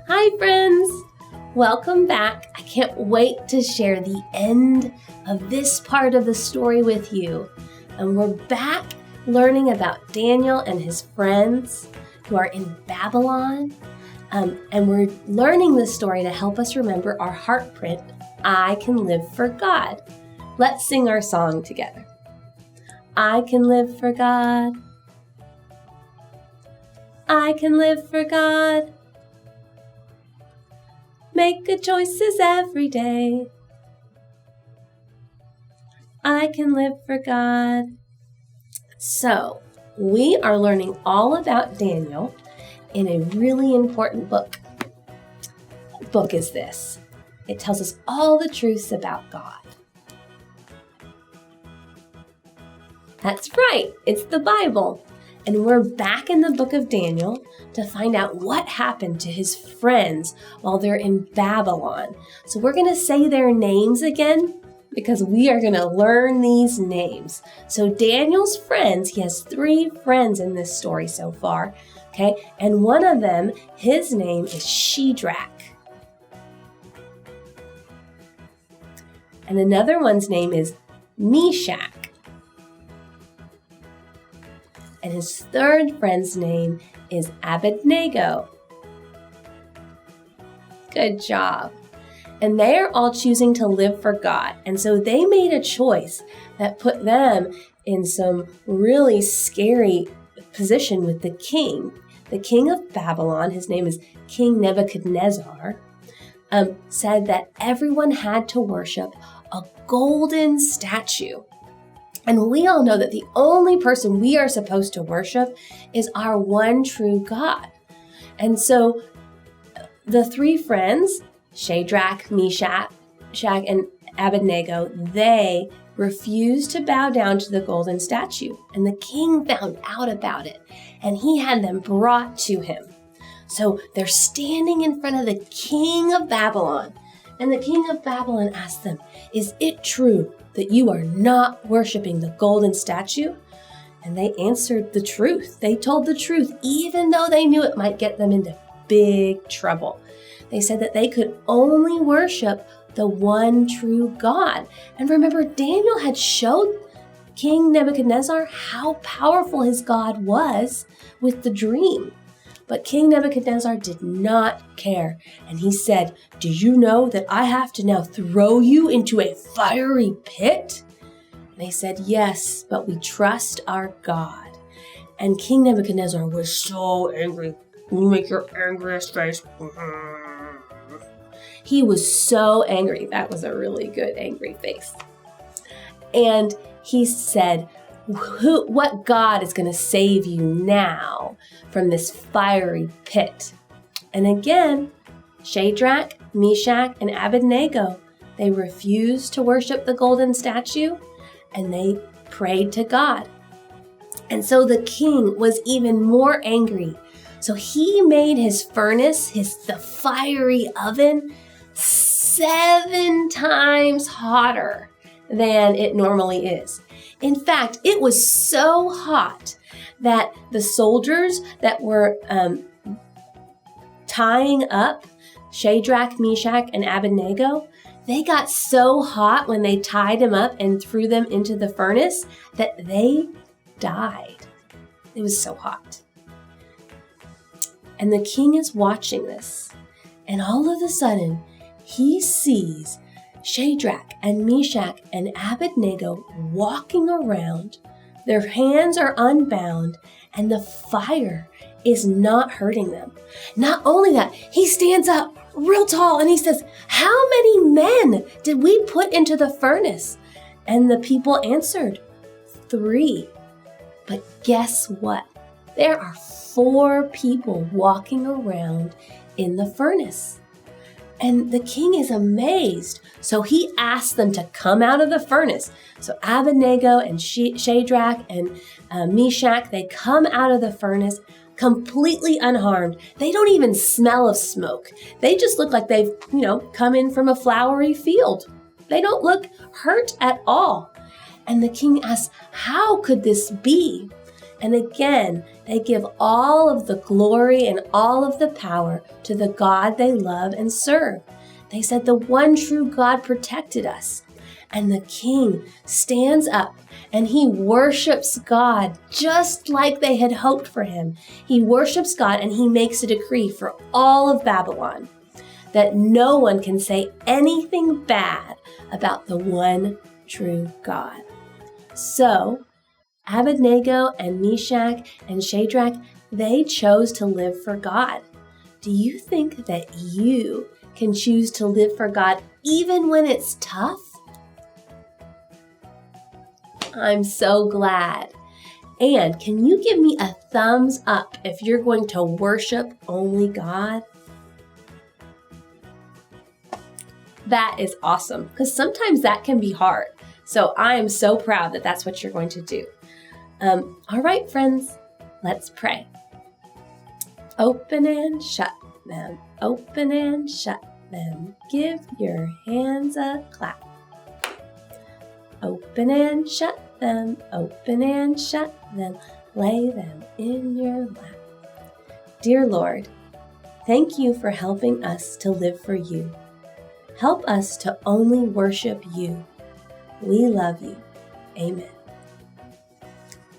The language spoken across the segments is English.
Hi, friends! Welcome back. I can't wait to share the end of this part of the story with you. And we're back learning about Daniel and his friends who are in Babylon. And we're learning this story to help us remember our heart print, I can live for God. Let's sing our song together. I can live for God. I can live for God. Make good choices every day. I can live for God. So, we are learning all about Daniel in a really important book. What book is this? It tells us all the truths about God. That's right, it's the Bible. And we're back in the book of Daniel to find out what happened to his friends while they're in Babylon. So we're going to say their names again because we are going to learn these names. So Daniel's friends, he has 3 friends in this story so far, okay? And one of them, his name is Shadrach. And another one's name is Meshach. And his third friend's name is Abednego. Good job. And they are all choosing to live for God. And so they made a choice that put them in some really scary position with the king. The king of Babylon, his name is King Nebuchadnezzar, said that everyone had to worship a golden statue. And we all know that the only person we are supposed to worship is our one true God. And so the 3 friends, Shadrach, Meshach, and Abednego, they refused to bow down to the golden statue. And the king found out about it, and he had them brought to him. So they're standing in front of the king of Babylon. And the king of Babylon asked them, "Is it true that you are not worshiping the golden statue?" And they answered the truth. They told the truth, even though they knew it might get them into big trouble. They said that they could only worship the one true God. And remember, Daniel had showed King Nebuchadnezzar how powerful his God was with the dream. But King Nebuchadnezzar did not care, and he said, "Do you know that I have to now throw you into a fiery pit?" And they said, "Yes, but we trust our God." And King Nebuchadnezzar was so angry. Can you make your angriest face? He was so angry. That was a really good angry face. And he said, what God is going to save you now from this fiery pit? And again, Shadrach, Meshach, and Abednego, they refused to worship the golden statue, and they prayed to God. And so the king was even more angry. So he made his furnace, the fiery oven, 7 times hotter than it normally is. In fact, it was so hot that the soldiers that were tying up Shadrach, Meshach, and Abednego, they got so hot when they tied them up and threw them into the furnace that they died. It was so hot. And the king is watching this, and all of a sudden, he sees Shadrach and Meshach and Abednego walking around. Their hands are unbound, and the fire is not hurting them. Not only that, he stands up real tall and he says, "How many men did we put into the furnace?" And the people answered, 3. But guess what? There are 4 people walking around in the furnace. And the king is amazed. So he asked them to come out of the furnace. So Abednego and Shadrach and Meshach, they come out of the furnace completely unharmed. They don't even smell of smoke. They just look like they've, come in from a flowery field. They don't look hurt at all. And the king asks, "How could this be?" And again, they give all of the glory and all of the power to the God they love and serve. They said the one true God protected us. And the king stands up and he worships God just like they had hoped for him. He worships God and he makes a decree for all of Babylon that no one can say anything bad about the one true God. So, Abednego and Meshach and Shadrach, they chose to live for God. Do you think that you can choose to live for God even when it's tough? I'm so glad. And can you give me a thumbs up if you're going to worship only God? That is awesome, because sometimes that can be hard. So I am so proud that that's what you're going to do. All right, friends, let's pray. Open and shut them. Open and shut them. Give your hands a clap. Open and shut them. Open and shut them. Lay them in your lap. Dear Lord, thank you for helping us to live for you. Help us to only worship you. We love you. Amen.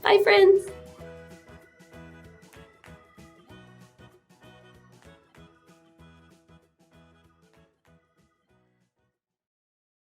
Bye, friends.